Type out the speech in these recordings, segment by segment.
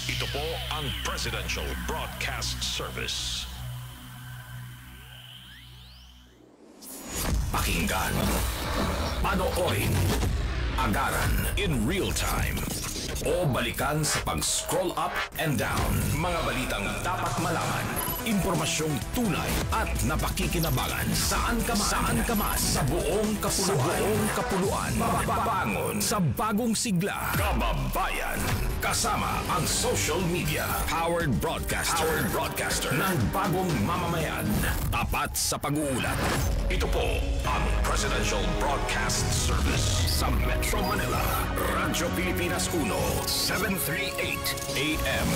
Ito po ang Presidential Broadcast Service. Pakinggan, panoorin, agaran in real time, o balikan sa pag-scroll up and down. Mga balitang dapat malaman, impormasyong tunay at napakikinabangan. Saan ka man, sa buong kapuluan. Mababangon sa bagong sigla. Kababayan, kasama ang social media. Powered broadcaster ng bagong mamamayan. Tapat sa pag-uulat. Ito po ang Presidential Broadcast Service sa Metro Manila. Radyo Pilipinas 1, 738 AM.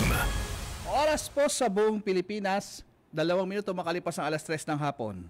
Oras po sa buong Pilipinas, 2 minuto makalipas ang alas 3 ng hapon.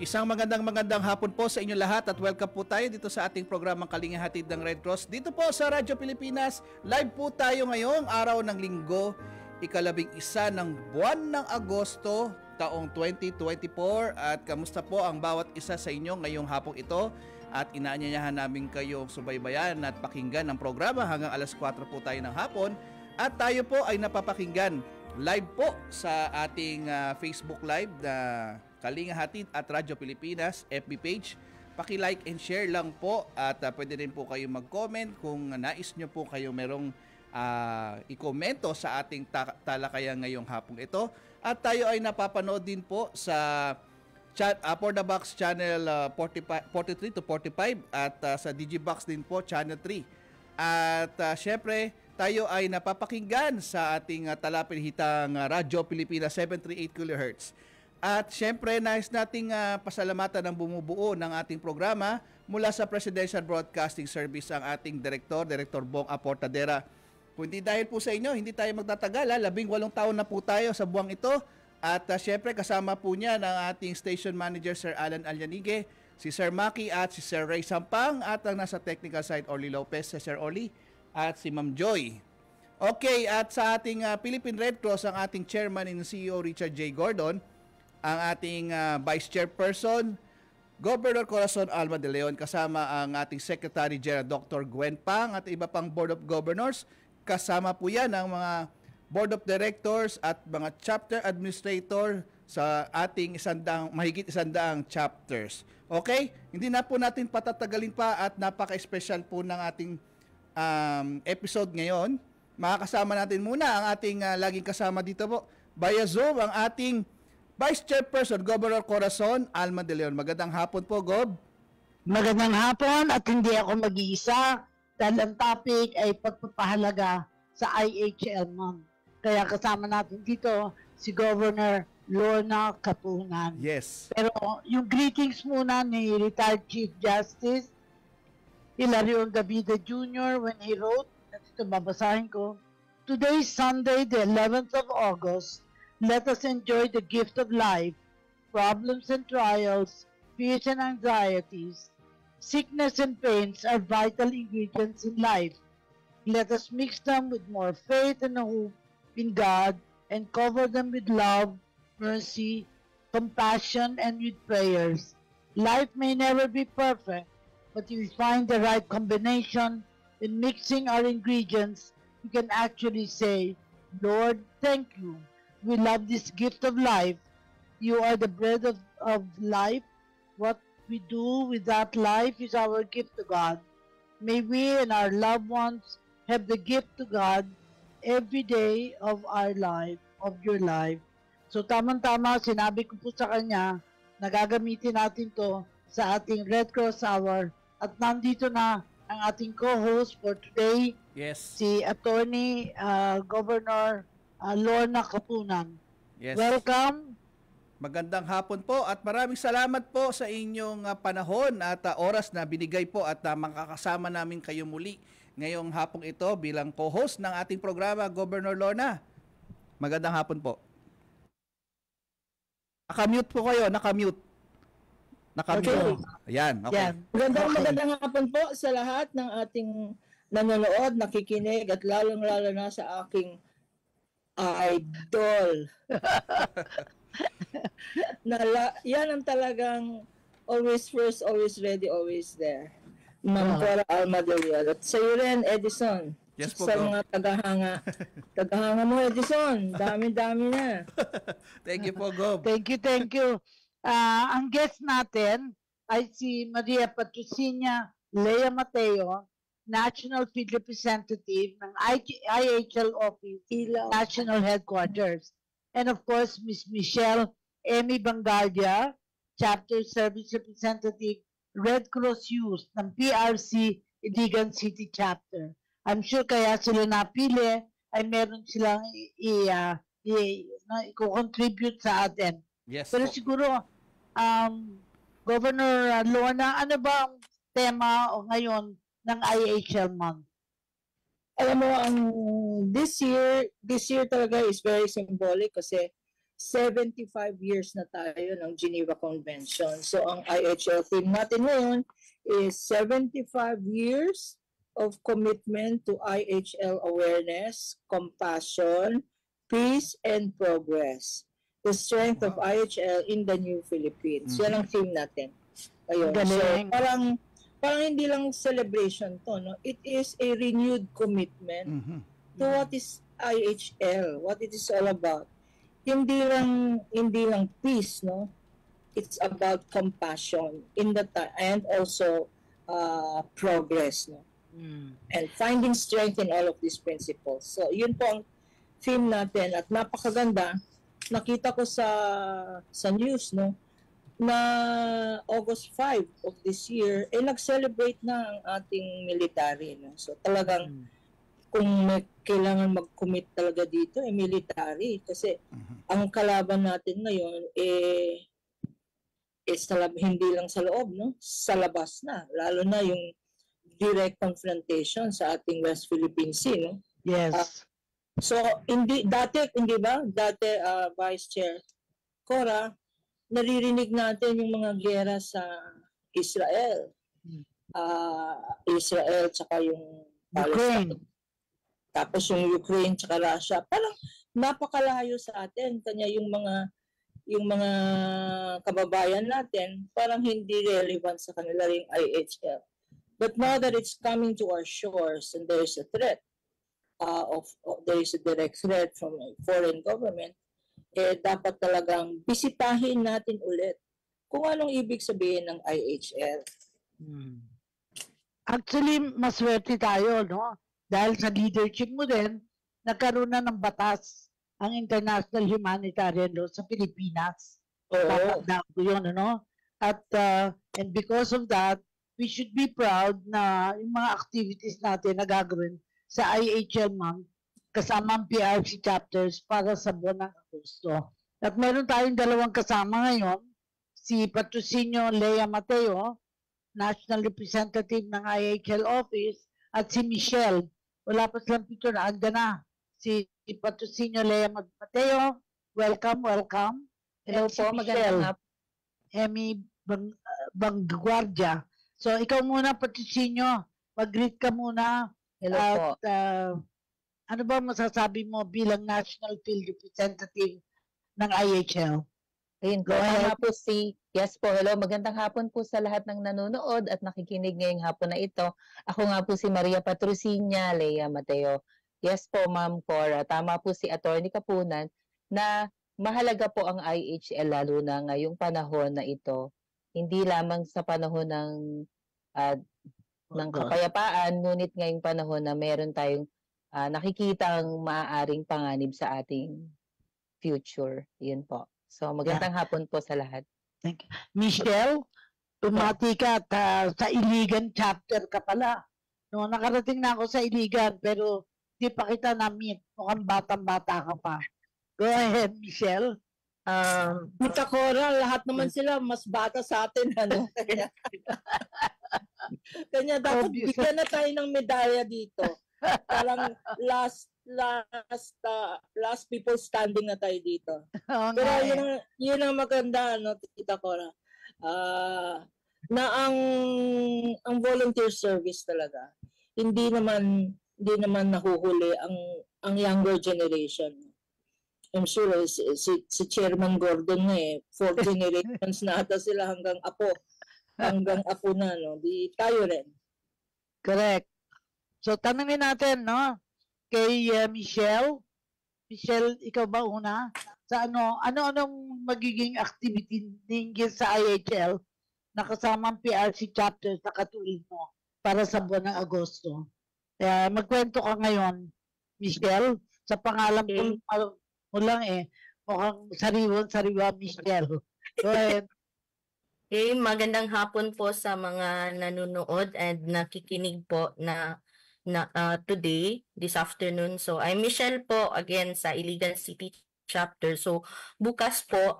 Isang magandang hapon po sa inyo lahat at welcome po tayo dito sa ating programang Kalinga Hatid ng Red Cross. Dito po sa Radyo Pilipinas, live po tayo ngayong araw ng Linggo, ika-11 ng buwan ng Agosto, taong 2024. At kamusta po ang bawat isa sa inyo ngayong hapong ito? At inaanyayahan namin kayong subaybayan at pakinggan ang programa hanggang alas 4 po tayo ng hapon. At tayo po ay napapakinggan live po sa ating Facebook Live na Kalinga Hatid at Radyo Pilipinas FB page. Paki-like and share lang po at pwede rin po kayo mag-comment kung nais nyo po kayo merong i-komento sa ating talakayan ngayong hapong ito. At tayo ay napapanood din po sa For the Box channel 43 to 45 at sa Digibox din po channel 3. At syempre tayo ay napapakinggan sa ating talapilhitang Radyo Pilipinas 738 kHz. At syempre, nais nating pasalamatan ng bumubuo ng ating programa mula sa Presidential Broadcasting Service ang ating Director Bong Aportadera. Kung hindi dahil po sa inyo, hindi tayo magtatagal. 18 taon na po tayo sa buwang ito. At syempre, kasama po niya ng ating Station Manager Sir Alan Alyanige, si Sir Maki at si Sir Ray Sampang at ang nasa technical side Orly Lopez, si Sir Orly at si Ma'am Joy. Okay, at sa ating Philippine Red Cross, ang ating Chairman and CEO Richard J. Gordon, ang ating Vice Chairperson, Governor Corazon Alma de Leon, kasama ang ating Secretary General Dr. Gwen Pang at iba pang Board of Governors. Kasama po yan ang mga Board of Directors at mga Chapter Administrator sa ating mahigit 100 chapters. Okay? Hindi na po natin patatagalin pa at napaka-special po ng ating episode ngayon. Makakasama natin muna ang ating laging kasama dito po via Zoom, ang ating Vice Chairperson, Governor Corazon Alma de Leon. Magandang hapon po, Gob. Magandang hapon at hindi ako mag-iisa dahil ang topic ay pagpapahalaga sa IHL Month. Kaya kasama natin dito si Governor Lorna Kapunan. Yes. Pero yung greetings muna ni retired Chief Justice Hilarion Gabida Jr. when he wrote, at ito babasahin ko, "Today is Sunday, the 11th of August. Let us enjoy the gift of life, problems and trials, fears and anxieties. Sickness and pains are vital ingredients in life. Let us mix them with more faith and hope in God and cover them with love, mercy, compassion, and with prayers. Life may never be perfect, but if we find the right combination in mixing our ingredients, we can actually say, Lord, thank you. We love this gift of life. You are the bread of life. What we do with that life is our gift to God. May we and our loved ones have the gift to God every day of our life, of your life." So tamang-tama, sinabi ko po sa kanya na gagamitin natin to sa ating Red Cross Hour. At nandito na ang ating co-host for today, Yes. si Attorney Governor Lorna Kapunan. Yes. Welcome. Magandang hapon po at maraming salamat po sa inyong panahon at oras na binigay po at makakasama namin kayo muli ngayong hapong ito bilang co-host ng ating programa, Governor Lorna. Magandang hapon po. Nakamute po kayo, nakamute. Okay. Ayan, okay. Yan. Magandang hapon po sa lahat ng ating nanonood, nakikinig, at lalong-lalo na sa aking idol. Yan ang talagang always first, always ready, always there. Ma'am Cora Almadorial. At sa iyo rin, Edison. Yes po, sa bro. mga tagahanga mo, Edison. Dami-dami na. Thank you po, Gob. Thank you. Ang guest natin ay si Maria Patricinia Lea Mateo, National Field Representative ng IHL Office, National Headquarters. And of course, Ms. Michelle Amy Bangardia, Chapter Service Representative, Red Cross Youth ng PRC Iligan City Chapter. I'm sure kaya sila napili ay meron silang i-contribute sa atin. Yes Pero po. siguro, Governor Lorna, ano ba ang tema o ngayon ng IHL Month? Alam mo, this year talaga is very symbolic kasi 75 years na tayo ng Geneva Convention. So ang IHL theme natin ngayon is 75 years of commitment to IHL awareness, compassion, peace, and progress. The strength of IHL in the new Philippines. Yan ang theme natin. Ayun. So Galing. parang hindi lang celebration to, no? It is a renewed commitment to what is IHL, what it is all about. Hindi lang peace, no? It's about compassion and also progress, no? And finding strength in all of these principles. So yun po ang theme natin at napakaganda. Nakita ko sa news, no, na August 5 of this year nag-celebrate na ang ating military, no. So talagang kung may kailangan mag-commit talaga dito military kasi ang kalaban natin ngayon hindi lang sa loob, no, sa labas na, lalo na yung direct confrontation sa ating West Philippine Sea, no? Yes. So hindi ba Vice Chair Cora, naririnig natin yung mga giyera sa Israel. Israel tsaka yung Ukraine. Palestine. Tapos yung Ukraine tsaka Russia. Parang napakalayo sa atin. Kanya yung mga kababayan natin parang hindi relevant sa kanila ring IHL. But now that it's coming to our shores and there's a threat there is a direct threat from a foreign government, dapat talagang bisitahin natin ulit kung anong ibig sabihin ng IHL. Actually, maswerte tayo, no? Dahil sa leadership mo din, nagkaroon na ng batas ang International Humanitarian Law sa Pilipinas. Tatandaan ko yun, ano? At, and because of that, we should be proud na yung mga activities natin na gagawin sa IHL Month kasama ang PRC chapters para sa buwan ng Agosto. At meron tayong dalawang kasama ngayon, si Patrocinio Lea Mateo, National Representative ng IHL Office, at si Michelle. Wala pa silang picture na, anda na. Si Patrocinio Lea Mateo, welcome. Hello si po, magandang hapon. Amy Bangardia. So, ikaw muna, Patrocinio. Mag-greet ka muna. Hello po. At ano ba masasabi mo bilang National Field Representative ng IHL? Ayun po, yes po, hello, magandang hapon po sa lahat ng nanonood at nakikinig ngayong hapon na ito. Ako nga po si Maria Patrocinia Lea Mateo. Yes po, Ma'am Cora, tama po si Attorney Kapunan na mahalaga po ang IHL lalo na ngayong panahon na ito. Hindi lamang sa panahon ng kapayapaan, ngunit ngayong panahon na meron tayong nakikitang maaaring panganib sa ating future. Yun po. So, magandang hapon po sa lahat. Thank you. Michelle, tumati ka at sa Iligan chapter ka pala. No, nakarating na ako sa Iligan pero di pa kita na-meet. Mukhang batang-bata ka pa. Go ahead, Michelle. Mita Cora, lahat naman sila mas bata sa atin, ano? Kanya dapat bigyan na tayo ng medalya dito. Parang last people standing na tayo dito. Oo Pero nga eh. yun ang maganda, no, Tita Cora. Na ang volunteer service talaga, hindi naman nahuhuli ang younger generation. I'm sure si Chairman Gordon na 4 generations na ata sila hanggang apo na, no? Di tayo rin. Correct. So, tanungin natin, no? Kay Michelle. Michelle, ikaw ba una? Sa anong magiging activity ninyo sa IHL na kasamang PRC chapter sa katulad mo para sa buwan ng Agosto? Kaya magkwento ka ngayon, Michelle, sa pangalan mo lang mukhang sariwa Michelle. Go ahead. Okay, magandang hapon po sa mga nanonood and nakikinig po na today, this afternoon. So, I'm Michelle po, again, sa Iligan City Chapter. So, bukas po,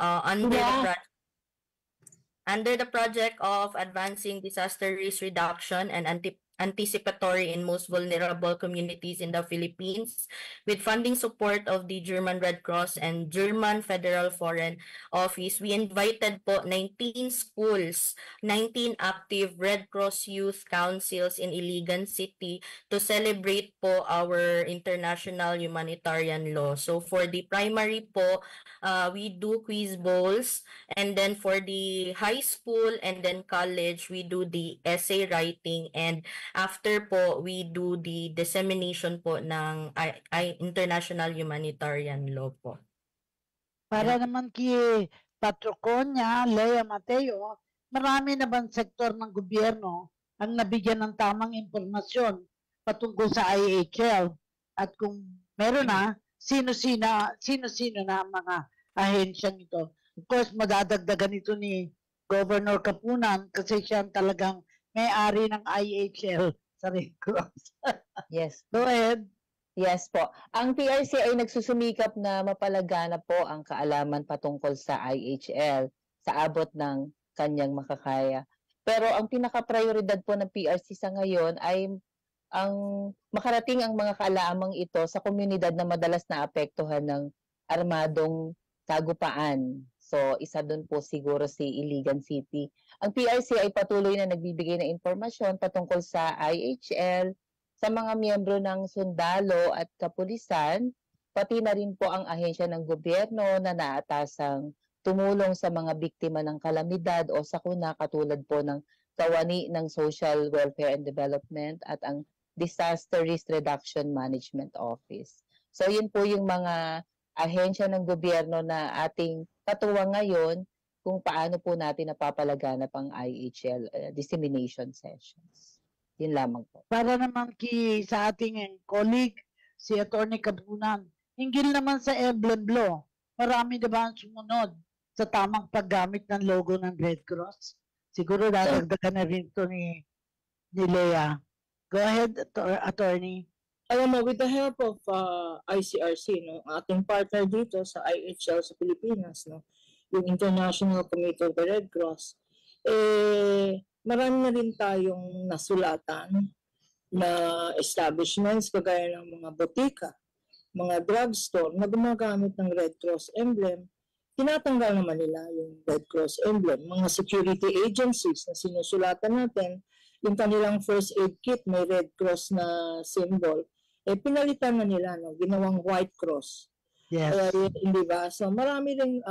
under the project of Advancing Disaster Risk Reduction and Anticipatory in Most Vulnerable Communities in the Philippines, with funding support of the German Red Cross and German Federal Foreign Office, we invited po 19 schools, 19 active Red Cross Youth Councils in Iligan City to celebrate po our international humanitarian law. So for the primary po, we do quiz bowls, and then for the high school and then college, we do the essay writing, and after po, we do the dissemination po ng international humanitarian law po. Para naman kay Patroconia, Lea Mateo, marami na bang sektor ng gobyerno ang nabigyan ng tamang impormasyon patungkol sa IHL? At kung meron na, sino-sino na ang mga ahensyang ito? Of course, madadagdagan ito ni Governor Kapunan kasi siya talagang may-ari ng IHL sa Red Cross. Yes. Go ahead. Yes po. Ang PRC ay nagsusumikap na mapalaganap po ang kaalaman patungkol sa IHL sa abot ng kanyang makakaya. Pero ang pinaka-prioridad po ng PRC sa ngayon ay ang makarating ang mga kaalamang ito sa komunidad na madalas na apektuhan ng armadong sagupaan. So, isa doon po siguro si Iligan City. Ang PRC ay patuloy na nagbibigay ng impormasyon patungkol sa IHL sa mga miyembro ng sundalo at kapulisan, pati na rin po ang ahensya ng gobyerno na naatasang tumulong sa mga biktima ng kalamidad o sakuna katulad po ng kawani ng Social Welfare and Development at ang Disaster Risk Reduction Management Office. So, yun po yung mga ahensya ng gobyerno na ating katuwang ngayon kung paano po natin napapalaganap ang IHL dissemination sessions. Yun lamang po. Para naman sa ating colleague, si Atty. Kapunan, hinggil naman sa emblem law, marami na ba ang sumunod sa tamang paggamit ng logo ng Red Cross? Siguro dadagdagan na rin ito ni Lea. Go ahead, Attorney. Alam mo, with the help of ICRC, no, ating partner dito sa IHL sa Pilipinas, no, yung International Committee of the Red Cross, marami na rin tayong nasulatan na establishments kagaya ng mga botika, mga drugstore na gumagamit ng Red Cross emblem. Tinatanggal naman nila yung Red Cross emblem. Mga security agencies na sinusulatan natin, yung kanilang first aid kit may Red Cross na symbol, pinalitan na nila, no, ginawang white cross. Yes. Hindi ba? So marami ring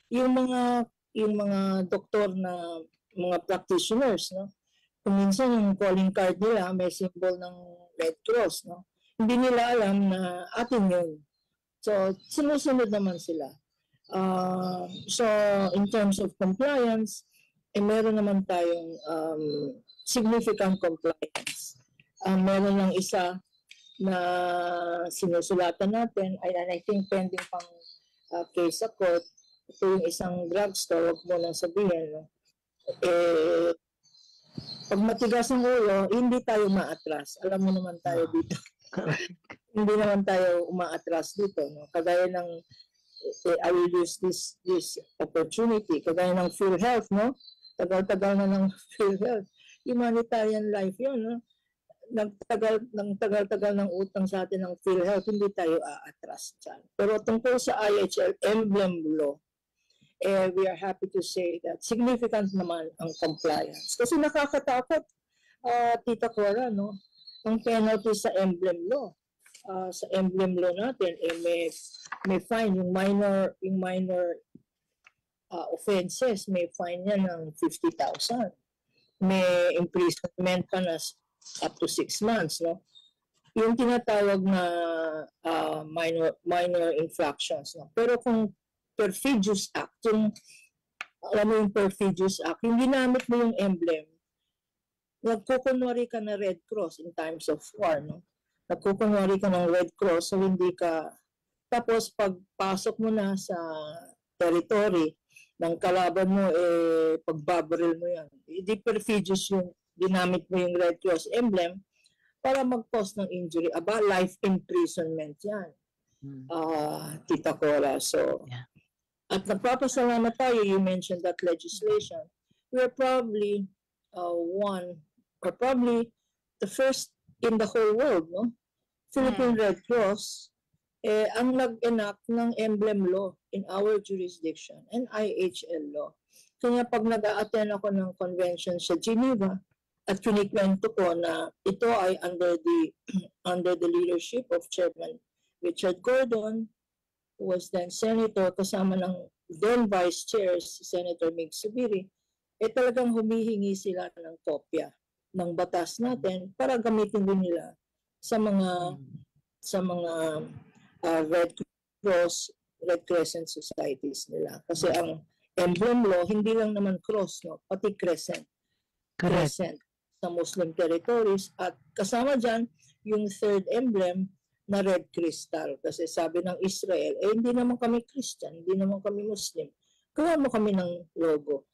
yung mga doktor na mga practitioners, no. Kung minsan yung calling card nila may symbol ng Red Cross, no. Hindi nila alam na atin yun. So sinusunod naman sila. So in terms of compliance, meron naman tayong significant compliance. Meron lang isa na sinusulatan natin, and I think pending pang case sa court. Ito yung isang drugstore, huwag mo lang sabihin, no? Pag matigas ang ulo, hindi tayo maatras. Alam mo naman tayo dito. Hindi naman tayo umaatras dito, no? Kagaya ng I will use this opportunity, kagaya ng PhilHealth, no? Tagal-tagal na ng PhilHealth. Humanitarian life yun, no? ng tagal-tagal ng utang sa atin ng PhilHealth, hindi tayo aatras dyan. Pero tungkol sa IHL emblem law, we are happy to say that significant naman ang compliance. Kasi nakakatakot, Tita Cora, no? Ang penalty sa emblem law. Sa emblem law natin, may fine, yung minor offenses, may fine yan ng 50,000. May imprisonment pa na up to 6 months, no? Yung tinatawag na minor infractions, no? Pero kung perfidious act, alam mo yung perfidious act, yung ginamit mo yung emblem, nagkukunwari ka na Red Cross in times of war, no? Nagkukunwari ka ng Red Cross, so hindi ka, tapos pagpasok mo na sa territory ng kalaban mo, pagbabaril mo yan. Hindi perfidious yung ginamit mo yung Red Cross emblem para mag-cause ng injury. Life imprisonment yan. Tita Cora. So, yeah. At nagpapasalamat tayo, you mentioned that legislation. We're probably probably the first in the whole world, no? Philippine Red Cross, ang nag-enact ng emblem law in our jurisdiction and IHL law. Kaya pag nag-a-attend ako ng convention sa Geneva at kinikwento ko na ito ay under the leadership of Chairman Richard Gordon, who was then Senator, kasama ng then Vice Chair, Senator Mig Subiri, talagang humihingi sila ng kopya ng batas natin para gamitin din nila sa mga Red Cross, Red Crescent societies nila. Kasi ang emblem law, hindi lang naman cross, no? Pati crescent. Correct. Crescent sa Muslim territories. At kasama dyan, yung third emblem na red crystal. Kasi sabi ng Israel, hindi naman kami Christian, hindi naman kami Muslim. Gawa mo kami ng logo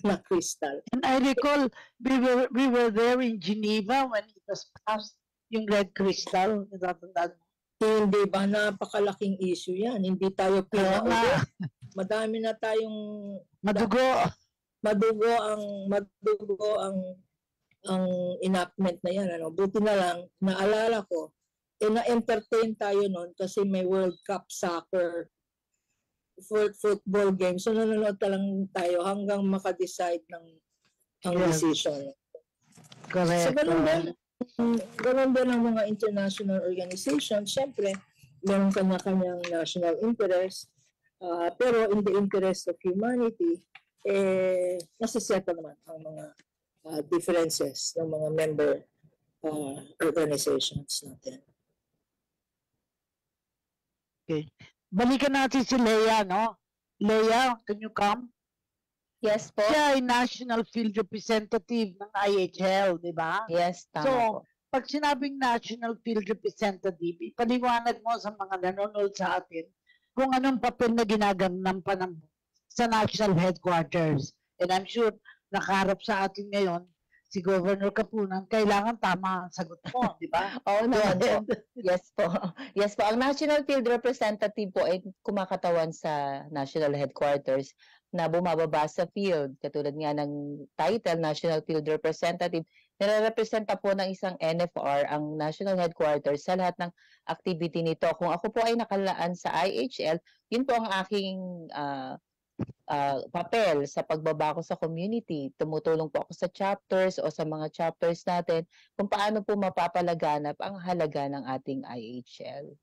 na crystal. And I recall, we were there in Geneva when it was passed, yung red crystal. Natatandaan mo? Hindi ba? Napakalaking issue yan. Hindi tayo pinauwi. Madami na tayong madugo ang enactment na yan. Ano? Buti na lang, naalala ko, na-entertain tayo noon kasi may World Cup soccer football game. So nanonood lang tayo hanggang maka-decide ng decision. Correct. So ganun din ang mga international organizations. Siyempre, meron kanya-kanyang national interest. Pero in the interest of humanity, nasisettle naman ang mga differences ng mga member organizations natin. Okay. Balikan natin si Leia, no? Leia, can you come? Yes po. Siya ay National Field Representative ng IHL, di ba? Yes, tama So, po. pag sinabing National Field Representative, ipaliwanag mo sa mga nanonood sa atin kung anong papel na ginagampanan mo sa National Headquarters. And I'm sure nakaharap sa atin ngayon si Governor Kapunan, kailangan tama ang sagot mo, di ba? Oo naman po. Yes po. Yes po. Ang National Field Representative po ay kumakatawan sa National Headquarters na bumababa sa field. Katulad nga ng title, National Field Representative, nire-representa po ng isang NFR ang National Headquarters sa lahat ng activity nito. Kung ako po ay nakalaan sa IHL, yun po ang aking papel sa pagbaba ko sa community. Tumutulong po ako sa chapters o sa mga chapters natin kung paano po mapapalaganap ang halaga ng ating IHL.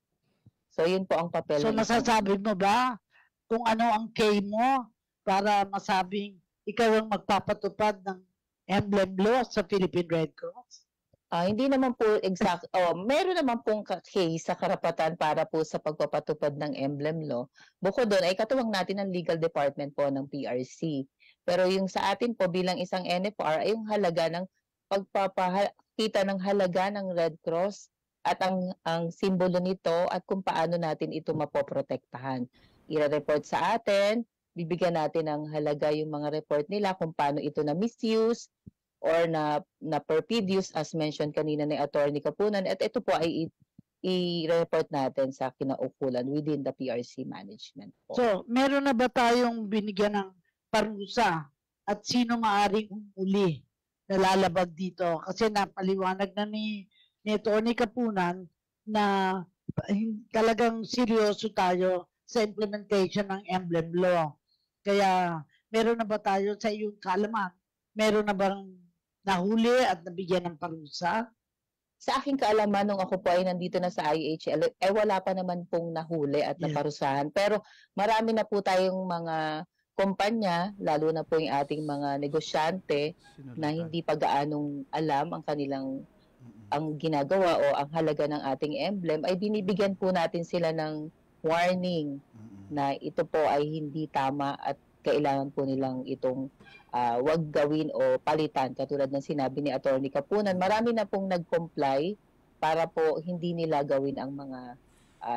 So, yun po ang papel. So, masasabi mo ba kung ano ang K mo para masabing ikaw ang magpapatupad ng emblem law sa Philippine Red Cross? Hindi naman po exact. Meron naman pong case sa karapatan para po sa pagpapatupad ng emblem law. Bukod doon ay katuwang natin ang legal department po ng PRC. Pero yung sa atin po bilang isang NFR ay yung halaga ng pagpapakita ng halaga ng Red Cross at ang simbolo nito at kung paano natin ito mapoprotektahan. I-report sa atin, bibigyan natin ng halaga yung mga report nila kung paano ito na misuse or na perfidious as mentioned kanina ni Attorney Kapunan, at ito po ay i-report natin sa kinaukulan within the PRC management po. So, meron na ba tayong binigyan ng parusa at sino maaring umuli nalalabag dito kasi napaliwanag na ni Tony Kapunan na talagang seryoso tayo sa implementation ng emblem law. Kaya meron na ba tayo sa iyong kaalaman? Meron na bang nahuli at nabigyan ng parusa? Sa aking kaalaman, nung ako po ay nandito na sa IHL, ay wala pa naman pong nahuli at Yes. naparusahan. Pero marami na po tayong mga kumpanya, lalo na po yung ating mga negosyante na hindi pa gaanong alam ang kanilang ang ginagawa o ang halaga ng ating emblem, ay binibigyan po natin sila ng warning na ito po ay hindi tama at kailangan po nilang itong wag gawin o palitan. Katulad ng sinabi ni Attorney Kapunan, marami na pong nag-comply para po hindi nila gawin ang mga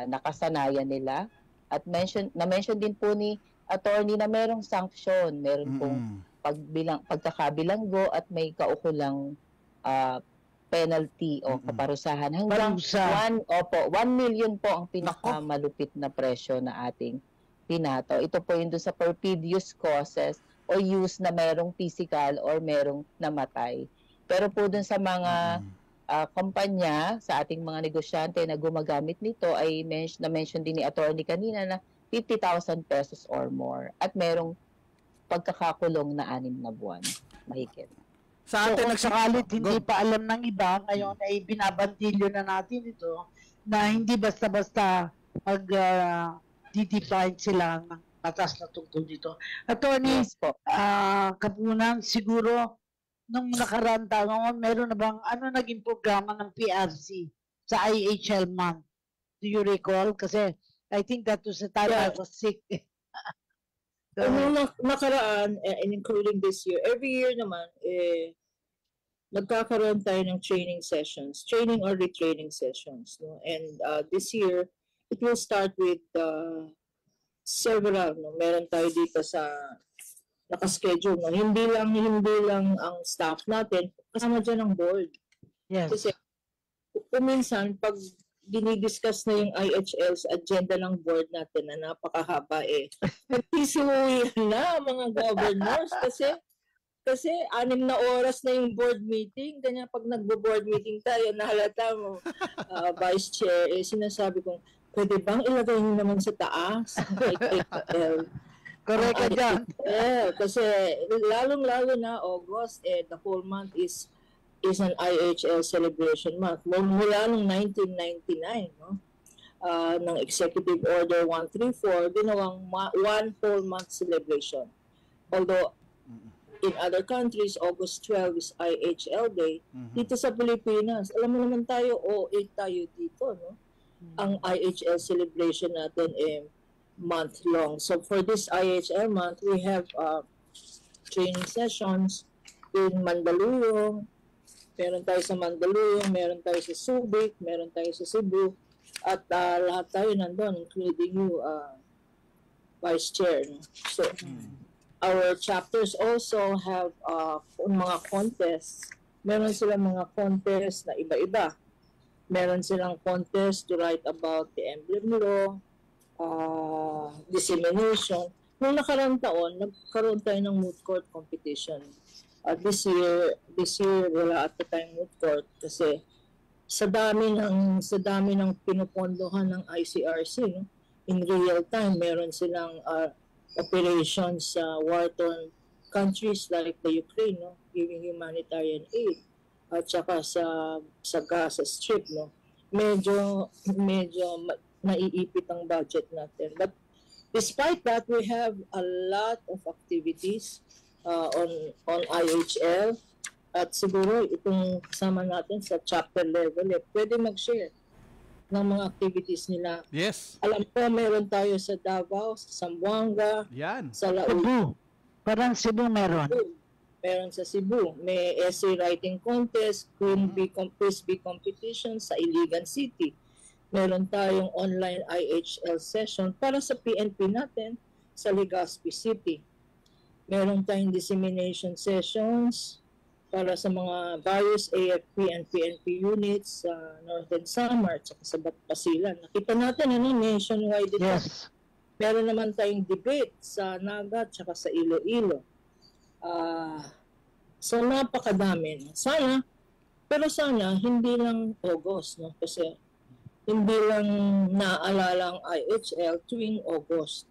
nakasanayan nila. At na-mention din po ni Attorney na merong sanction, meron pong pagkakabilanggo at may kaukulang penalty o kaparusahan hanggang 1 million po ang pinakamalupit na presyo na ating pinato. Ito po yung doon sa perfidious causes o use na merong physical or merong namatay. Pero po doon sa mga kumpanya, sa ating mga negosyante na gumagamit nito ay na-mention din ni Attorney kanina na 50,000 pesos or more at merong pagkakakulong na 6 na buwan. Mahigit. Sa atin nagsakalit, hindi pa alam ng iba, ngayon ay binabantilyo na natin ito na hindi basta-basta mag-define sila ng batas na tungkol dito. Attorney, Yes po. Kapunan, siguro nung nakaraan taon, meron na bang ano naging programa ng PRC sa IHL month? Do you recall? Kasi I think that was the time I was sick. Nung nakaraan, and including this year, every year naman, nagkakaroon tayo ng training sessions, training or retraining sessions. No? And this year, it will start with several. No? Meron tayo dito sa nakaschedule. No? Hindi lang ang staff natin, kasama dyan ang board. Yes. Kasi kuminsan, pag dinidiscuss na yung IHL's agenda ng board natin na napakahaba nagsisiuwihan na ang mga governors kasi 6 na oras na yung board meeting. Ganyan pag nagbo-board meeting tayo, nahalata mo, Vice Chair, sinasabi kong, pwede bang ilagay nyo naman sa taas? Correct ka dyan. Kasi lalong-lalo na August, the whole month is an IHL celebration month. Mula noong 1999, no? Ng Executive Order 134, ginawang one whole month celebration. Although, in other countries, August 12 is IHL Day. Dito sa Pilipinas, alam mo naman tayo, O8 tayo dito, no? Ang IHL celebration natin month long. So, for this IHL month, we have training sessions in Mandaluyong. Meron tayo sa Mandaluyong, meron tayo sa Subic, meron tayo sa Cebu, at lahat tayo nandun, including you, Vice Chair. No? So, our chapters also have mga contests. Meron silang mga contests na iba-iba. Meron silang contest to write about the emblem law, dissemination. Noong nakarang taon, nagkaroon tayo ng moot court competition. This year wala at the time moot court kasi sa dami ng pinupondohan ng ICRC, no? In real time meron silang operations sa war-torn countries like the Ukraine, no? Giving humanitarian aid at saka sa Gaza Strip, no? Medyo naiipit ang budget natin, but despite that we have a lot of activities on IHL at siguro itong kasama natin sa chapter level pwede mag-share ng mga activities nila. Yes. Alam ko meron tayo sa Davao, sa Zamboanga, Yan. sa Laos. Cebu. Parang Cebu meron. Meron sa Cebu. May essay writing contest, Quiz Bee competition sa Iligan City. Meron tayong online IHL session para sa PNP natin sa Legazpi City. Meron tayong dissemination sessions para sa mga various AFP and PNP units sa Northern Samar at sa Basilan. Nakita natin nationwide ito. Yes. Meron naman tayong debate sa Naga at sa Iloilo. So napakadami. Pero sana hindi lang August, no? Kasi hindi lang naaalala ang IHL tuwing August.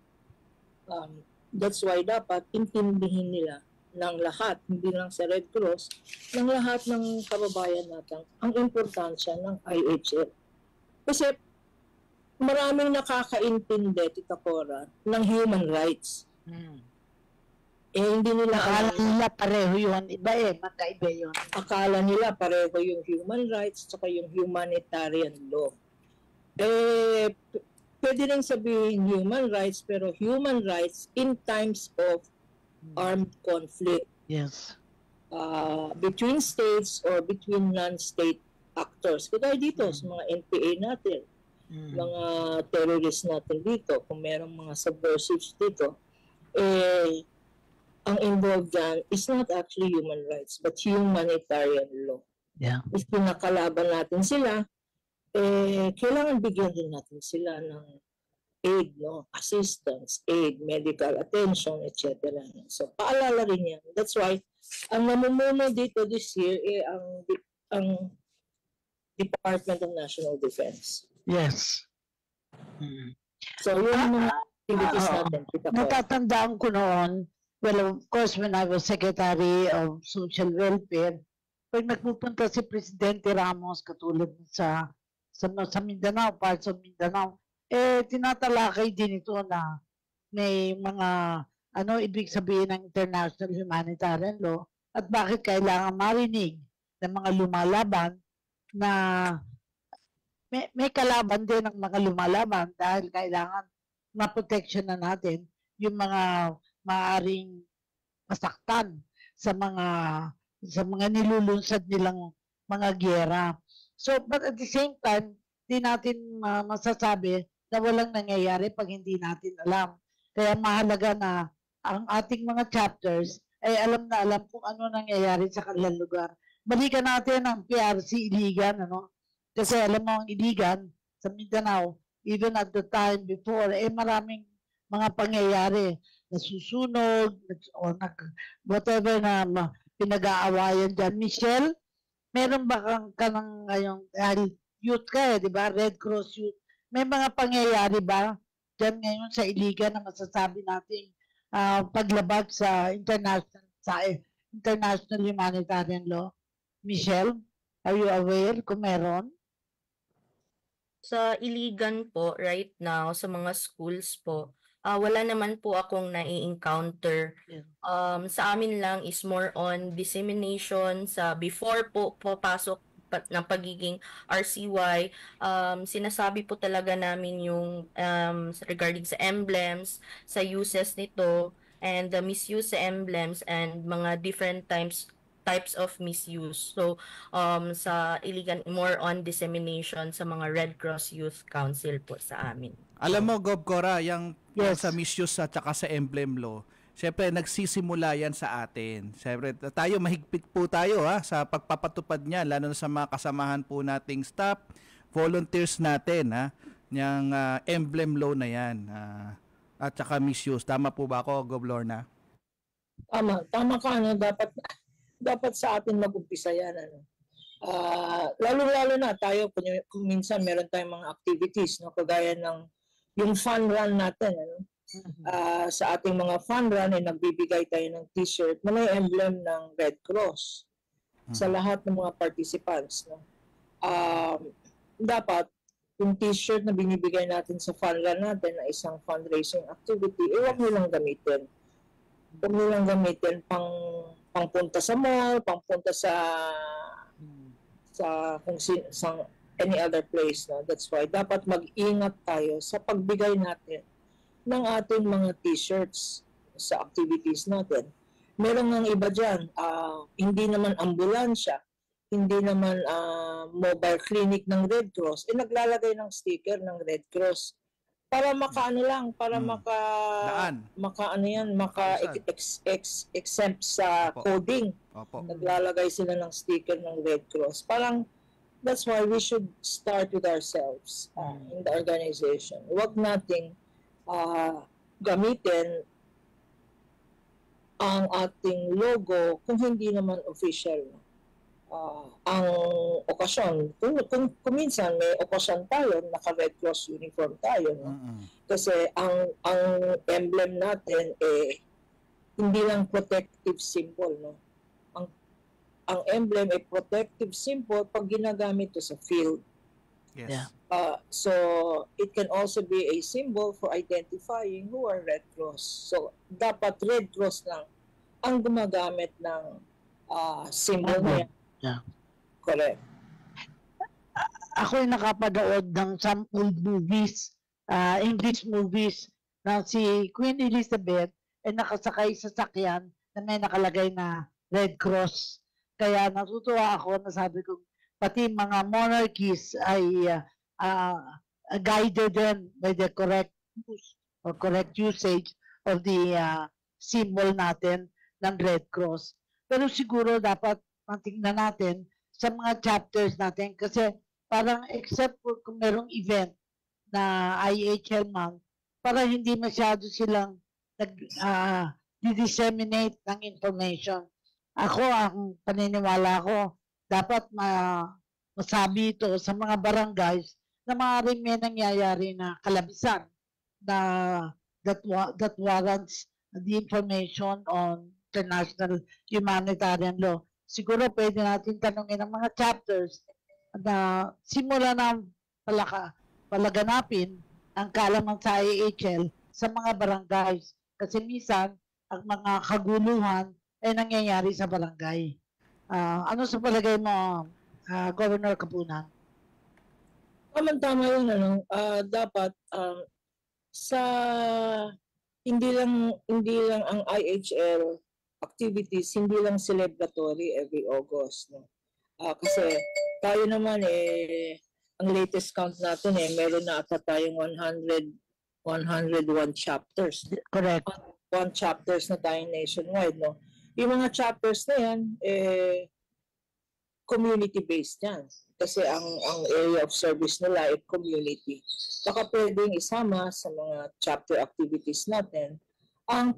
That's why dapat intindihin nila ng lahat, hindi lang sa Red Cross, ng lahat ng kababayan natin ang importansya ng IHL. Kasi maraming nakakaintindi, Tita Cora, ng human rights. Hindi nila Akala nila pareho yun. Iba magkaiba yun. Akala nila pareho yung human rights at yung humanitarian law. Pwede rin sabihin human rights, pero human rights in times of armed conflict. Yes. Between states or between non-state actors. Kaya dito, sa mga NPA natin, mga terrorists natin dito, kung merong mga subversives dito, ang involved dyan is not actually human rights, but humanitarian law. Yeah. If pinakalaban natin sila, kailangan bigyan din natin sila ng aid, no? Assistance, aid, medical attention, etc. So, paalala rin yan. That's why, ang namumuno dito this year, ang Department of National Defense. Yes. So, yun ang mga activities natin. Natatandaan ko noon, well, of course, when I was Secretary of Social Welfare, pag nagpupunta si Presidente Ramos, katulad sa Mindanao, parts of Mindanao, tinatalakay din ito na may mga, ibig sabihin ng international humanitarian law at bakit kailangan marinig ng mga lumalaban na may kalaban din ng mga lumalaban dahil kailangan maproteksyon na natin yung mga maaring masaktan sa mga nilulunsad nilang mga giyera. So, but at the same time, di natin masasabi na walang nangyayari pag hindi natin alam. Kaya mahalaga na ang ating mga chapters ay alam na alam kung ano nangyayari sa kanilang lugar. Balikan natin ang PRC Iligan, Kasi alam mo ang Iligan sa Mindanao, even at the time before, maraming mga pangyayari, nasusunog, o whatever na pinag-aawayan dyan. Michelle, meron ba kang ngayong, youth ka di ba? Red Cross Youth. May mga pangyayari ba dyan ngayon sa Iligan na masasabi natin paglabag sa international humanitarian law? Michelle, are you aware kung meron? Sa Iligan po, right now, sa mga schools po, wala naman po akong nai-encounter. Sa amin lang is more on dissemination sa before po papasok ng pagiging RCY. Sinasabi po talaga namin yung regarding sa emblems, sa uses nito, and the misuse sa emblems and mga different types of misuse. So, sa Iligan, more on dissemination sa mga Red Cross Youth Council po sa amin. Alam mo, Gob Cora, yung sa misuse at saka sa emblem law, syempre nagsisimula yan sa atin. Syempre tayo, mahigpit po tayo sa pagpapatupad niya, lalo na sa mga kasamahan po nating staff, volunteers natin, yung emblem law na yan. At saka misuse. Tama po ba ako, Gob Lorna? Tama ka, dapat sa atin mag-umpisa yan. Lalo-lalo na tayo, kung minsan meron tayong mga activities, kagaya ng yung fun run natin. Sa ating mga fun run, nagbibigay tayo ng t-shirt na may emblem ng Red Cross sa lahat ng mga participants. Dapat, yung t-shirt na binibigay natin sa fun run natin na isang fundraising activity, huwag nilang gamitin. Huwag nilang gamitin pangpunta sa mall, pangpunta sa any other place. That's why dapat mag-ingat tayo sa pagbigay natin ng ating mga t-shirts sa activities natin. Meron ng iba dyan, hindi naman ambulansya, hindi naman mobile clinic ng Red Cross, naglalagay ng sticker ng Red Cross para maka-exempt sa coding. Naglalagay sila ng sticker ng Red Cross. That's why we should start with ourselves in the organization. Huwag nating gamitin ang ating logo kung hindi naman official ang okasyon. Kung minsan may okasyon tayo, naka-Red Cross uniform tayo. No? Kasi ang emblem natin hindi lang protective symbol. No? Ang emblem ay protective symbol pag ginagamit to sa field. Yes. Yeah. So it can also be a symbol for identifying who are Red Cross. So dapat Red Cross lang ang gumagamit ng symbol na yan. Yeah. Correct. Ako'y nakapanood ng some old movies, English movies, na si Queen Elizabeth ay nakasakay sa sakyan na may nakalagay na Red Cross. Kaya natutuwa ako na sabi ko, pati mga monarchies ay guided din by the correct use or correct usage of the symbol natin ng Red Cross. Pero siguro dapat tingnan natin sa mga chapters natin kasi parang except for kung merong event na IHL month, para hindi masyado silang disseminate ng information. Ako, ang paniniwala ko, dapat masabi ito sa mga barangays na maaaring may nangyayari na kalabisan na that warrants the information on international humanitarian law. Siguro pwede natin tanungin ang mga chapters na simula na palaganapin ang kaalaman sa IHL sa mga barangays. Kasi minsan, ang mga kaguluhan ay nangyayari sa barangay. Ano sa palagay mo, Governor Kapunan? Tama yun, dapat sa hindi lang ang IHL activities, hindi lang celebratory every August. No? Kasi tayo naman ang latest count natin meron na ata tayong 101 chapters. Correct. 1 chapters na tayong nationwide. No? Yung mga chapters na yan, community-based yan. Kasi ang area of service nila ay community. Baka pwedeng isama sa mga chapter activities natin ang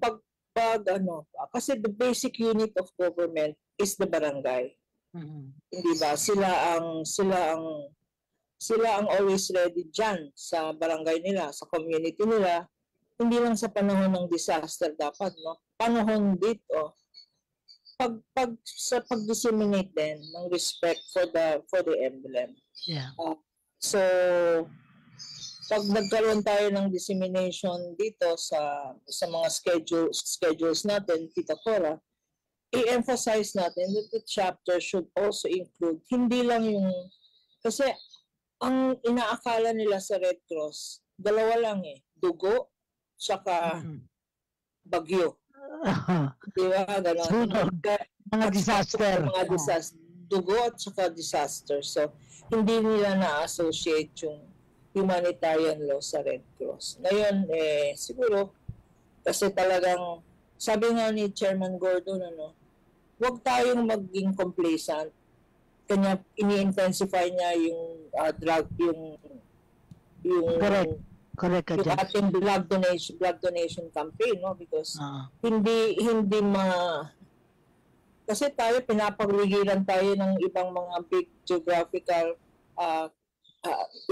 kasi the basic unit of government is the barangay. Hindi ba? Sila ang always ready dyan sa barangay nila, sa community nila. Hindi lang sa panahon ng disaster dapat, no? Panahon dito, sa pag-disseminate din ng respect for the emblem. Yeah. So pag nagkaroon tayo ng dissemination dito sa mga schedules natin, Tita Cora, i-emphasize natin that the chapter should also include, hindi lang yung, kasi ang inaakala nila sa Red Cross, dalawa lang dugo, tsaka bagyo. Di ba? Ganon. Sunog. Mga disaster. Mga disaster. Dugo at tsaka disaster. So, hindi nila na-associate yung humanitarian law sa Red Cross. Ngayon, siguro, kasi talagang, sabi nga ni Chairman Gordon, huwag tayong maging complacent. Kanya, ini-intensify niya yung drug, yung Correct ka yung dyan. ating blood donation campaign, no? Because hindi kasi tayo pinapagligiran tayo ng ibang mga big geographical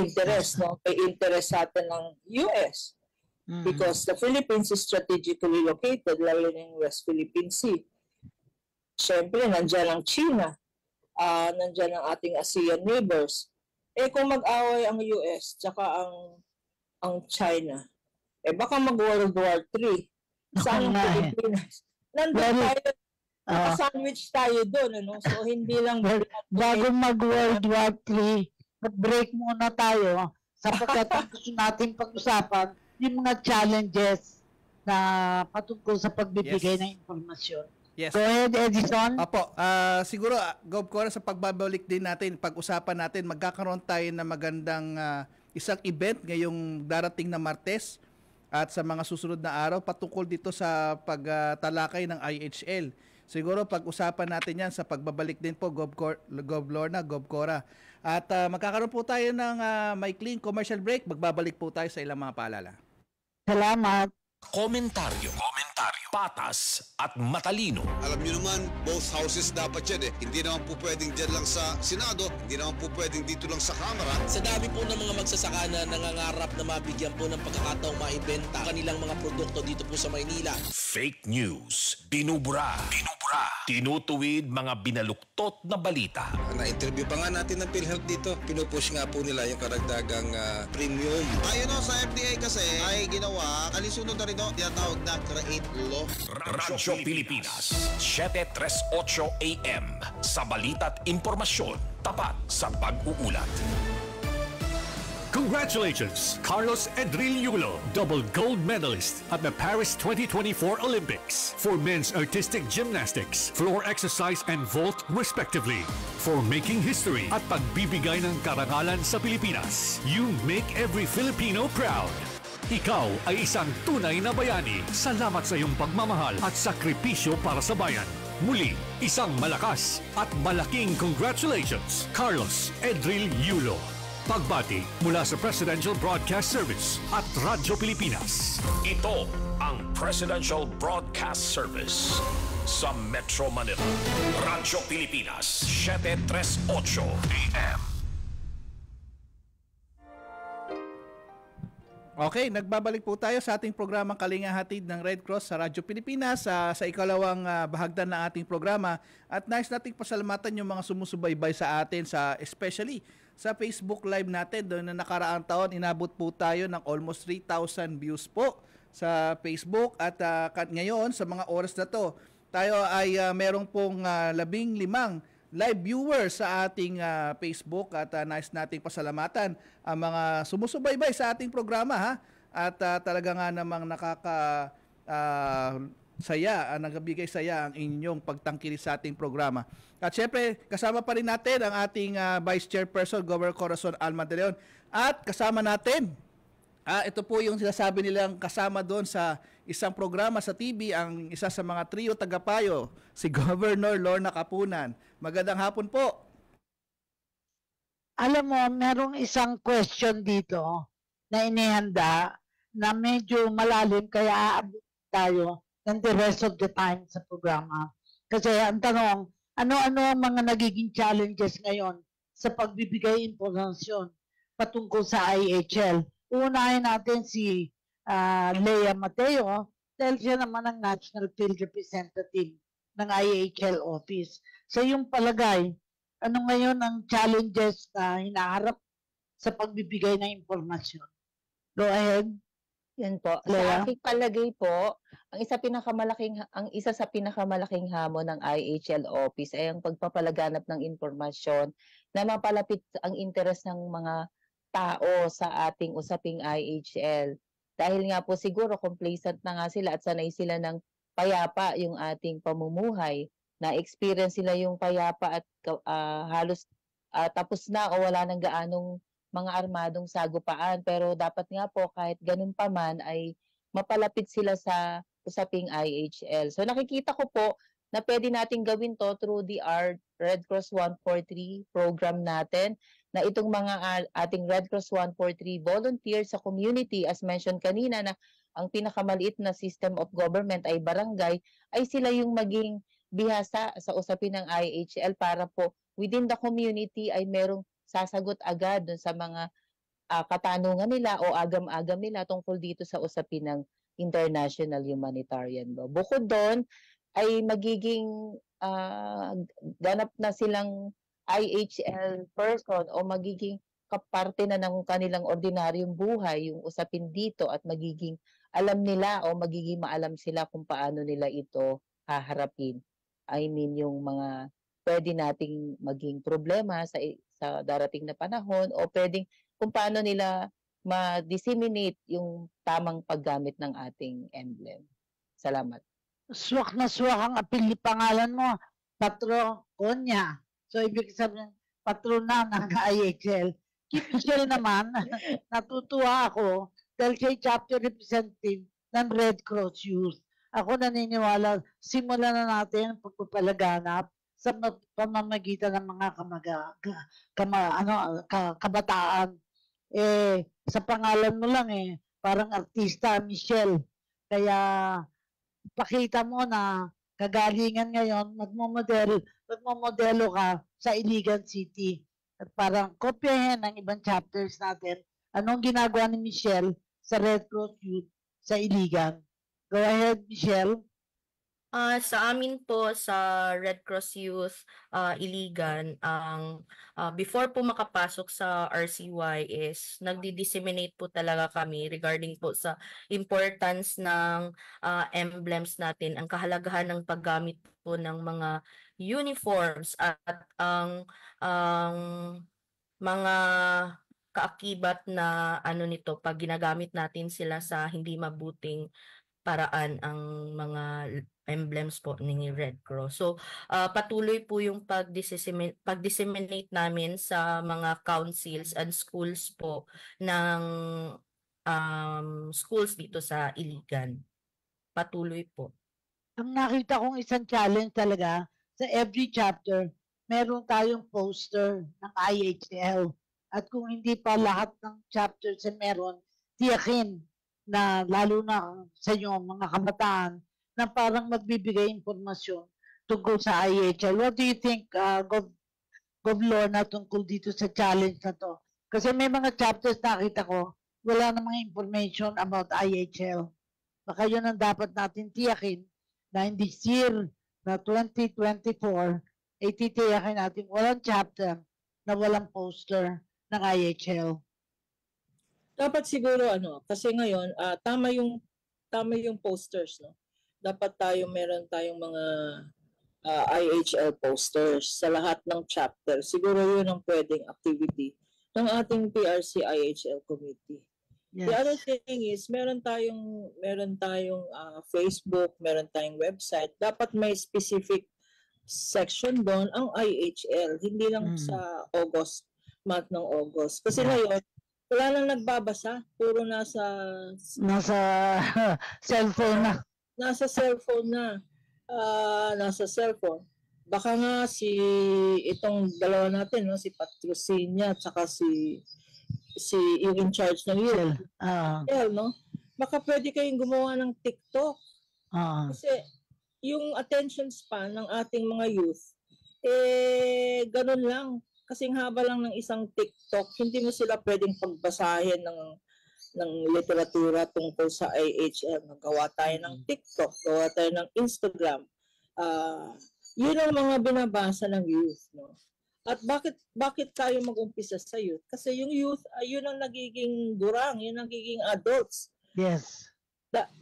interest, no? May interest sa atin ng US because the Philippines is strategically located, lalo na yung West Philippine Sea. Siyempre, nandiyan ang China, nandiyan ang ating ASEAN neighbors. Kung mag-away ang US tsaka ang China, baka mag-World War III. Saan ang Pilipinas? Nandun tayo, sandwich tayo doon, So, hindi lang... Bago mag-World War III, mag-break muna tayo sapagkat ang gusto natin pag-usapan yung mga challenges na patungkol sa pagbibigay ng impormasyon. Yes. Go ahead, Edison. Apo, siguro, Gov. Cora, sa pagbabalik din natin, pag-usapan natin, magkakaroon tayo ng magandang isang event ngayong darating na Martes at sa mga susunod na araw patungkol dito sa pagtalakay ng IHL. Siguro pag-usapan natin yan sa pagbabalik din po, Gov. Lorna, Gov. Cora. At magkakaroon po tayo ng maikling commercial break. Magbabalik po tayo sa ilang mga paalala. Salamat. Komentaryo patas at matalino. Alam niyo naman, both houses dapat yan eh. Hindi naman po pwedeng dyan lang sa Senado, hindi naman po pwedeng dito lang sa Kamara. Sa dami po ng mga magsasaka na nangangarap na mabigyan po ng pagkakataong maibenta kanilang mga produkto dito po sa Maynila. Fake news, binubura, tinutuwid mga binaluktot na balita. Na-interview pa nga natin ng PhilHealth dito. Pinupush nga po nila yung karagdagang premium. Ayon sa FDA kasi ay ginawa, alisunod na rin tinatawag na create law. Radyo Pilipinas, 7:38 AM. Sa balita't impormasyon, tapat sa pag-uulat. Congratulations, Carlos Edril Yulo, double gold medalist at the Paris 2024 Olympics for men's artistic gymnastics, floor exercise and vault respectively, for making history at pagbibigay ng karangalan sa Pilipinas. You make every Filipino proud. Ikaw ay isang tunay na bayani. Salamat sa iyong pagmamahal at sakripisyo para sa bayan. Muli, isang malakas at malaking congratulations, Carlos Edril Yulo. Pagbati mula sa Presidential Broadcast Service at Radyo Pilipinas. Ito ang Presidential Broadcast Service sa Metro Manila. Radyo Pilipinas, 7:38 AM. Okay, nagbabalik po tayo sa ating programang Kalinga Hatid ng Red Cross sa Radyo Pilipinas sa ikalawang bahagdan ng ating programa. At nais nating pasalamatan yung mga sumusubaybay sa atin, especially sa Facebook Live natin. Doon na nakaraang taon, inabot po tayo ng almost 3,000 views po sa Facebook. At ngayon, sa mga oras na to, tayo ay merong pong 15 live viewers sa ating Facebook at nais nating pasalamatan ang mga sumusubaybay sa ating programa ha. At talaga nga namang nagbibigay saya ang inyong pagtangkilik sa ating programa. At syempre, kasama pa rin natin ang ating Vice Chairperson, Governor Corazon Alma de Leon. At kasama natin, ito po yung sinasabi nilang kasama doon sa isang programa sa TV, ang isa sa mga trio tagapayo, si Governor Lorna Capunan. Magandang hapon po. Alam mo, merong isang question dito na inihanda na medyo malalim kaya aabot tayo ng the rest of the time sa programa. Kasi ang tanong, ano-ano ang mga nagiging challenges ngayon sa pagbibigay impormasyon patungkol sa IHL? Unahin natin si Lea Mateo dahil siya naman ang National Field Representative ng IHL Office. Sa iyong palagay, ano ngayon ang challenges na hinaharap sa pagbibigay ng impormasyon? Go ahead. Yan po. Lea? Sa aking palagay po, ang isa sa pinakamalaking hamon ng IHL Office ay ang pagpapalaganap ng impormasyon na mapalapit ang interes ng mga tao sa ating usaping IHL. Dahil nga po siguro complacent na nga sila at sanay sila ng payapa yung ating pamumuhay. Na-experience sila yung payapa at halos tapos na o wala nang gaanong mga armadong sagupaan. Pero dapat nga po kahit ganun pa man ay mapalapit sila sa usaping IHL. So nakikita ko po na pwede natin gawin to through the Red Cross 143 program natin, na itong mga ating Red Cross 143 volunteers sa community, as mentioned kanina na ang pinakamaliit na system of government ay barangay, ay sila yung maging bihasa sa usapin ng IHL para po within the community ay merong sasagot agad dun sa mga katanungan nila o agam-agam nila tungkol dito sa usapin ng international humanitarian law. Bukod doon, ay magiging ganap na silang IHL person o magiging kaparte na ng kanilang ordinaryong buhay yung usapin dito at magiging alam nila o magiging maalam sila kung paano nila ito haharapin. I mean yung mga pwede nating maging problema sa darating na panahon o pwedeng kung paano nila ma-disseminate yung tamang paggamit ng ating emblem. Salamat. Swak na swak ang pangalan mo, Patro Konya. So, ibig sabihin, patrona ng IHL. Kipishel naman, natutuwa ako dahil siya chapter representative ng Red Cross Youth. Ako naniniwala, simulan na natin ang pagpapalaganap sa pamamagitan ng mga kabataan. Sa pangalan mo lang parang artista, Michelle. Kaya pakita mo na kagalingan ngayon, magmomodelo ka sa Iligan City. At parang kopyahin ng ibang chapters natin anong ginagawa ni Michelle sa Red Cross Youth sa Iligan. Go ahead, Michelle. Sa amin po sa Red Cross Youth Iligan, ang before po makapasok sa RCY is nagdi-disseminate po talaga kami regarding po sa importance ng emblems natin, ang kahalagahan ng paggamit po ng mga uniforms at ang mga kaakibat na ano nito pag ginagamit natin sila sa hindi mabuting paraan ang mga emblems po ni Red Cross. So, patuloy po yung pag-disseminate namin sa mga councils and schools po ng schools dito sa Iligan. Patuloy po. Ang nakita kong isang challenge talaga, sa every chapter, meron tayong poster ng IHL. At kung hindi pa lahat ng chapters ay meron, tiyakin na lalo na sa inyo mga kabataan na parang magbibigay impormasyon tungkol sa IHL. What do you think, Gov Lorna, tungkol dito sa challenge na to? Kasi may mga chapters nakita ko, wala namang information about IHL. Baka yun ang dapat natin tiyakin na in this year na 2024, ay titiyakin natin walang chapter na walang poster ng IHL. Dapat siguro kasi ngayon tama yung posters, no. Dapat meron tayong mga IHL posters sa lahat ng chapter. Siguro 'yun ang pwedeng activity ng ating PRC IHL committee. Yes. The other thing is meron tayong Facebook, meron tayong website. Dapat may specific section doon ang IHL, hindi lang sa month ng August. Kasi ngayon wala nang nagbabasa, puro nasa cellphone na. Nasa cellphone. Baka nga itong dalawa natin, no, si Patrocinia at saka si yung in charge ng youth. No? Baka pwede kayong gumawa ng TikTok. Kasi yung attention span ng ating mga youth, ganun lang. Kasing haba lang ng isang TikTok, hindi mo sila pwedeng pagbasahin ng literatura tungkol sa IHL. Gawa tayo ng TikTok, gawa tayo ng Instagram. Yun ang mga binabasa ng youth. No? At bakit tayo mag-umpisa sa youth? Kasi yung youth, yun ang nagiging gurang, yun ang nagiging adults. Yes.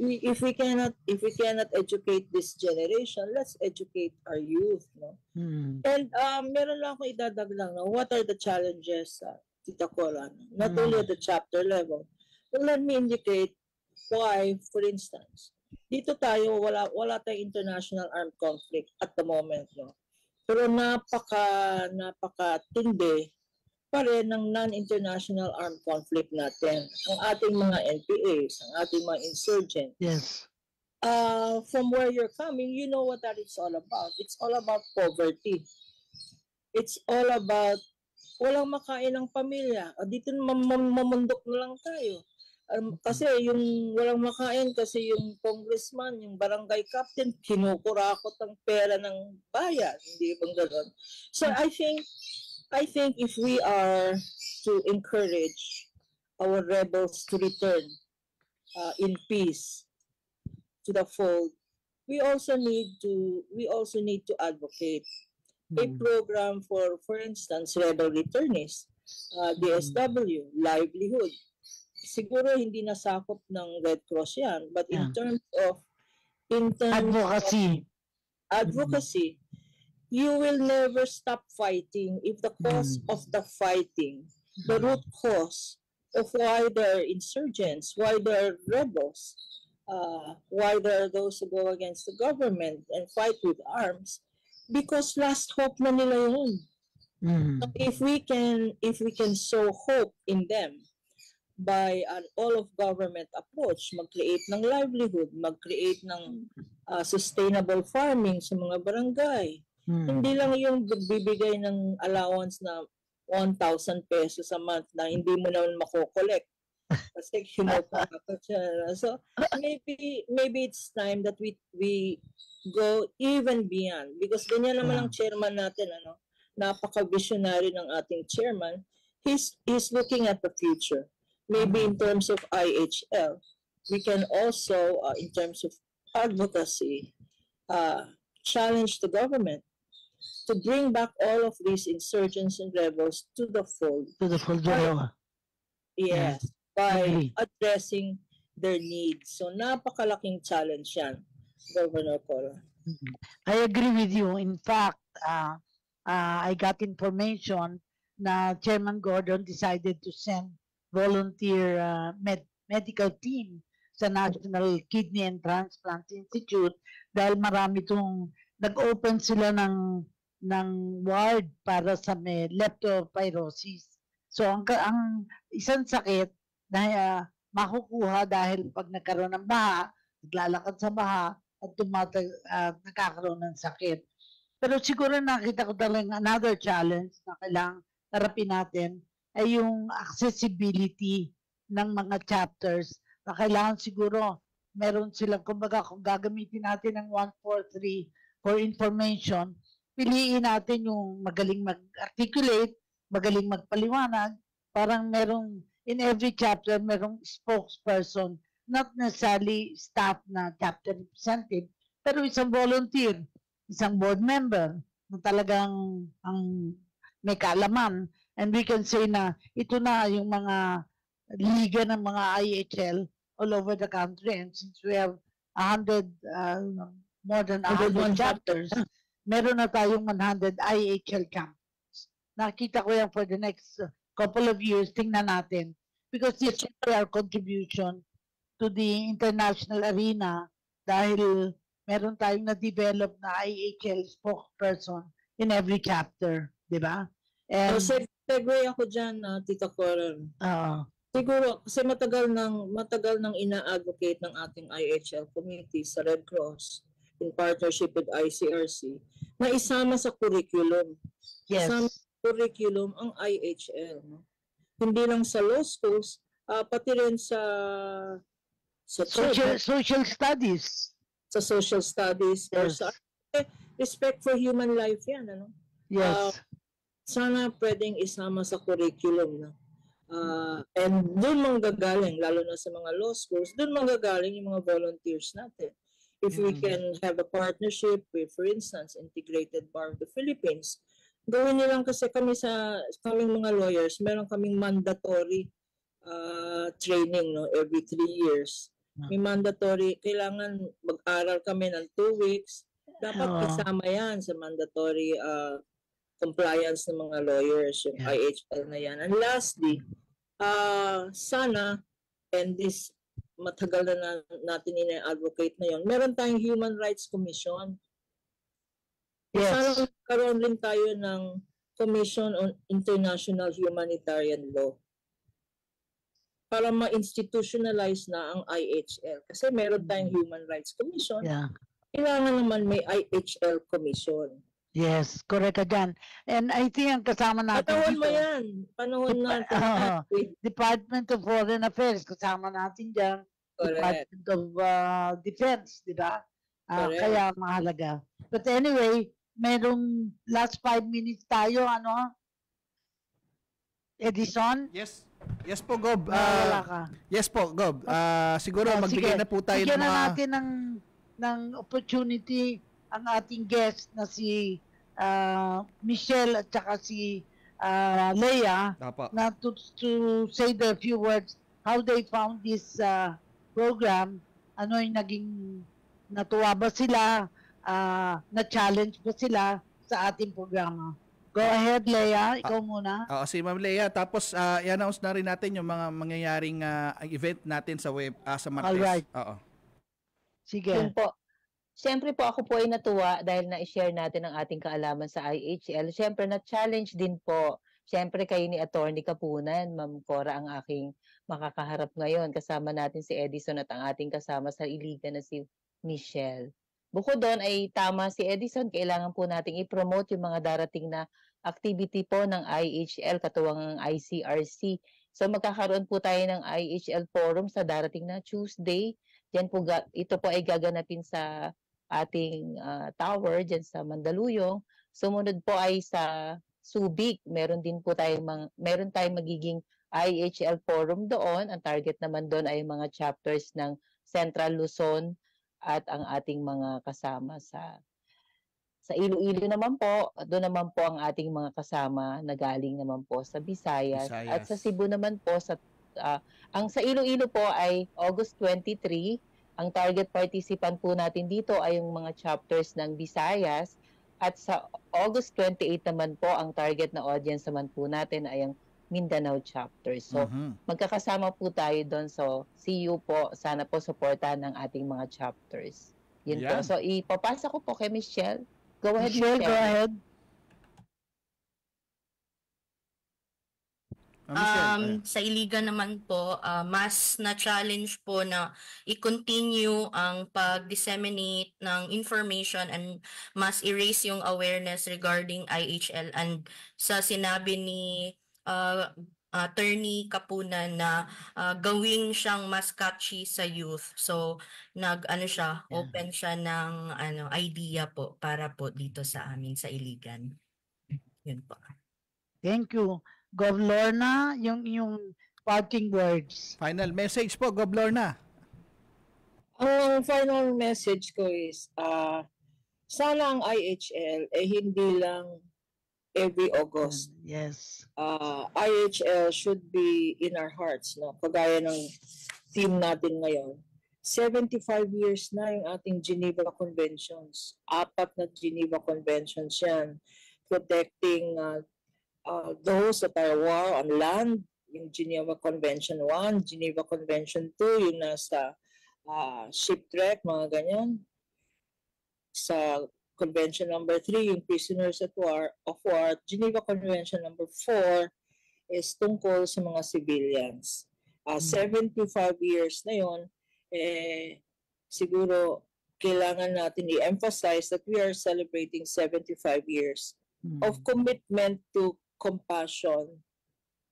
If we cannot educate this generation, let's educate our youth, no. And meron lang akong idadagdag, no. What are the challenges, Tita Cora? Not only at the chapter level, but let me indicate why. For instance, dito tayo wala tayong international armed conflict at the moment, no. Pero napakatindi pa rin ng non-international armed conflict natin. Ang ating mga NPAs, ang ating mga insurgents. Yes. From where you're coming, you know what that is all about. It's all about poverty. It's all about walang makain ng pamilya. Dito mamundok na lang tayo. Kasi yung walang makain, kasi yung congressman, yung barangay captain, kinukurakot ang pera ng bayan. Hindi bang gano'n? So I think if we are to encourage our rebels to return in peace to the fold, we also need to advocate a program for instance, rebel returnees, DSW, livelihood. Siguro hindi nasakop ng Red Cross yan, but in terms of advocacy, you will never stop fighting if the cause of the fighting, the root cause of why there are insurgents, why there are rebels, why there are those who go against the government and fight with arms, because last hope na nila yun. So if we can sow hope in them by an all-of-government approach, mag-create ng livelihood, mag-create ng sustainable farming sa mga barangay. Hindi lang yung bibigay ng allowance na 1,000 pesos a month na hindi mo naman makokolekt Kasi kinukuha ko siya. So, maybe it's time that we go even beyond. Because ganyan naman ang chairman natin, napaka-visionary ng ating chairman. He's looking at the future. Maybe in terms of IHL, we can also, in terms of advocacy, challenge the government to bring back all of these insurgents and rebels to the fold. To the fold. Yes, by addressing their needs. So napakalaking challenge yan, Governor Cora. I agree with you. In fact, I got information na Chairman Gordon decided to send volunteer medical team sa National Kidney and Transplant Institute dahil marami itong nag-open sila ng ward para sa may leptospirosis. So ang isang sakit na makukuha dahil pag nagkaroon ng baha, naglalakad sa baha at nakakaroon ng sakit. Pero siguro nakita ko talagang another challenge na kailangang harapin natin ay yung accessibility ng mga chapters na kailangan siguro meron silang, kumbaga kung gagamitin natin ang 143 for information, piliin natin yung magaling mag-articulate, magaling magpaliwanag, parang merong, in every chapter, merong spokesperson, not necessarily staff na chapter representative, pero isang volunteer, isang board member, na talagang ang may kaalaman. And we can say na ito na yung mga liga ng mga IHL all over the country. And since we have 100, more than 100 chapters, meron na tayong 100 IHL camps. Nakita ko yan for the next couple of years. Tingnan natin. Because this is our contribution to the international arena dahil meron tayong na-develop na IHL spokesperson in every chapter. Diba? And, segue ako dyan, Tita Coron. Siguro, kasi matagal nang ina-advocate ng ating IHL committee sa Red Cross in partnership with ICRC na isama sa curriculum. yes. Isama sa curriculum ang IHL. No? Hindi lang sa law schools, pati rin sa Social studies. Sa social studies. Yes. Sa respect for human life yan. Ano? Yes. Sana pwedeng isama sa curriculum. No? And doon manggagaling, lalo na sa mga law schools, doon manggagaling yung mga volunteers natin. If we can have a partnership with, for instance, Integrated Bar of the Philippines, gawin nilang kasi kaming mga lawyers, meron kaming mandatory training every 3 years. May mandatory, kailangan mag-aral kami ng 2 weeks. Dapat kasama yan sa mandatory compliance ng mga lawyers, yung IHL na yan. And lastly, sana, and this matagal na natin ina-advocate na yon, meron tayong Human Rights Commission. Yes. Sana karoon din tayo ng Commission on International Humanitarian Law para ma-institutionalize na ang IHL. Kasi meron tayong Human Rights Commission. Yeah. Kailangan naman may IHL Commission. Yes, correct ka dyan. And I think ang kasama natin Panahon dito, mo yan. Panahon natin. Department of Foreign Affairs, kasama natin dyan. Correct. Department of Defense, di ba? Correct. Kaya mahalaga. But anyway, merong last 5 minutes tayo, Edison? Yes. Yes po, Gob. Wala ka. Yes po, Gob. Siguro sige. magbigay na po tayo ng Bigyan mga... na natin ng opportunity ang ating guest na si Michelle at saka si Leia na to say the few words how they found this program, ano yung naging natuwa ba sila, na-challenge ba sila sa ating programa. Go ahead, Leia. Ikaw muna. Si Ma'am Leia. Tapos, i-announce na rin natin yung mga mangyayaring event natin sa web sa Martes. Alright. Oo. Sige. Yun po. Siyempre po ako po ay natuwa dahil na-share natin ang ating kaalaman sa IHL. Siyempre na-challenge din po. Siyempre kayo ni Attorney Kapunan, Ma'am Cora, ang aking makakaharap ngayon. Kasama natin si Edison at ang ating kasama sa iliga na si Michelle. Bukod doon ay tama si Edison, kailangan po nating i-promote yung mga darating na activity po ng IHL, katuwang ang ICRC. So magkakaroon po tayo ng IHL Forum sa darating na Tuesday. Ito po ay gaganapin sa ating tower dyan sa Mandaluyong. Sumunod po ay sa Subic. Meron tayong magiging IHL Forum doon. Ang target naman doon ay mga chapters ng Central Luzon at ang ating mga kasama sa Iloilo naman po. Doon naman po ang ating mga kasama na galing naman po sa Visayas. At sa Cebu naman po, ang sa Iloilo po ay August 23. Ang target participant po natin dito ay yung mga chapters ng Visayas. At sa August 28 naman po, ang target na audience naman po natin ay ang Mindanao chapter. So, magkakasama po tayo doon. So, see you po. Sana po supportahan ng ating mga chapters. Yun po. So, ipapasa ko po kay Michelle. Go ahead, Michelle. Go ahead. Sa Iligan naman po, mas na-challenge po na i-continue ang pag-disseminate ng information and mas erase yung awareness regarding IHL. And sa sinabi ni Attorney Kapunan na gawing siyang mas catchy sa youth. So, open siya ng idea po para po dito sa amin sa Iligan. Yun po. Thank you. Gov Lorna, yung parting words. Final message po, Gov Lorna. Ang final message ko is, sana ang IHL hindi lang every August. Yes. IHL should be in our hearts, no? Kagaya ng team natin ngayon. 75 years na yung ating Geneva Conventions. 4 na Geneva Conventions yan. Protecting those that are war on land, yung Geneva Convention 1, Geneva Convention 2, yung nasa shipwreck, mga ganyan. Sa Convention number 3, yung prisoners of war. Geneva Convention number 4 is tungkol sa mga civilians. 75 years na yon, siguro kailangan natin i-emphasize that we are celebrating 75 years of commitment to compassion,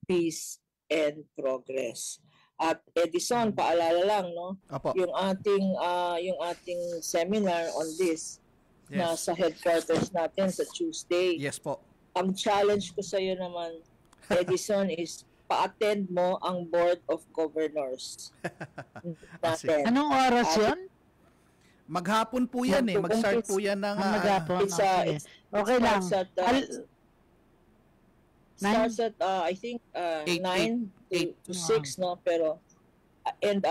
peace, and progress. At Edison, paalala lang, no? Apo. Yung ating seminar on this na sa headquarters natin sa Tuesday. Yes po. Ang challenge ko sa iyo naman, Edison, is pa-attend mo ang Board of Governors natin. Anong oras yun? Maghapon po yan eh. Mag-start po yan ng... maghapon. Okay lang. Starts at I think 9 to 6, no? Pero and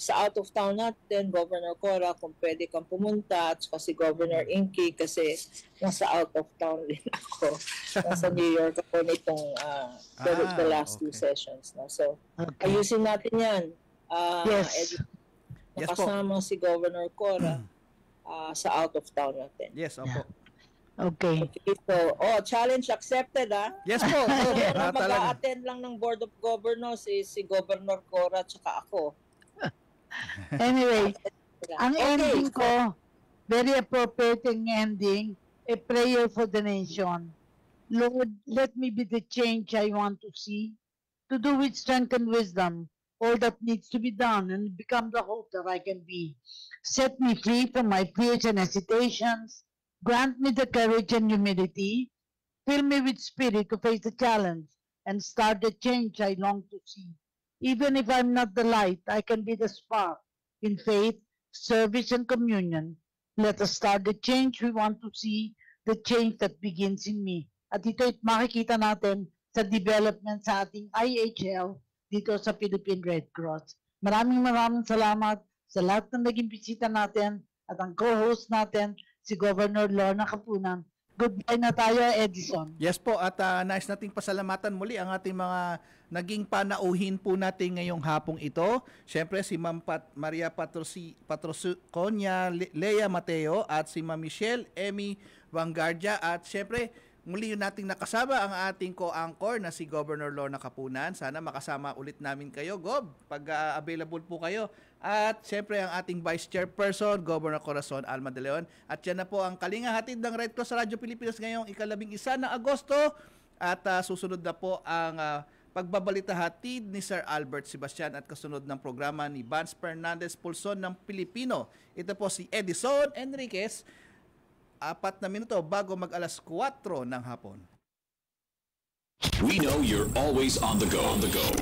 sa out of town natin, Governor Cora, kung pwede kang pumunta, at saka si Governor Inky kasi nasa out of town din ako. Nasa New York ako nitong the last 2 sessions, no? So ayusin natin yan. Nakasama si Governor Cora sa out of town natin. Yes, opo. Okay. So, challenge accepted, ha? Yes po. Mag-a-attend lang ng Board of Governors si Governor Cora tsaka ako. Anyway, ang ending ko, very appropriate ang ending, a prayer for the nation. Lord, let me be the change I want to see, to do with strength and wisdom, all that needs to be done, and become the hope that I can be. Set me free from my fears and hesitations. Grant me the courage and humility. Fill me with spirit to face the challenge and start the change I long to see. Even if I'm not the light, I can be the spark in faith, service, and communion. Let us start the change we want to see, the change that begins in me. At ito'y makikita natin sa development sa ating IHL dito sa Philippine Red Cross. Maraming salamat sa lahat ng naging bisita natin at ang co-host natin, si Governor Lorna Kapunan. Goodbye na tayo, Edison. Yes po, at nais nating pasalamatan muli ang ating mga naging panauhin po natin ngayong hapong ito. Siyempre si Ma'am Maria Patrosconia Lea Mateo at si Ma'am Michelle Emmy Vanguardia, at siyempre muli nating nakasama ang ating co-anchor na si Governor Lorna Kapunan. Sana makasama ulit namin kayo, Gob, pag available po kayo. At siyempre ang ating Vice Chairperson, Governor Corazon Alma de Leon. At yan na po ang Kalinga Hatid ng Red Cross sa Radyo Pilipinas ngayong 11 na Agosto. At susunod na po ang pagbabalita hatid ni Sir Albert Sebastian at kasunod ng programa ni Vance Fernandez Pulson ng Pilipino. Ito po si Edison Enriquez, 4 na minuto bago mag alas 4 ng hapon. We know you're always on the go.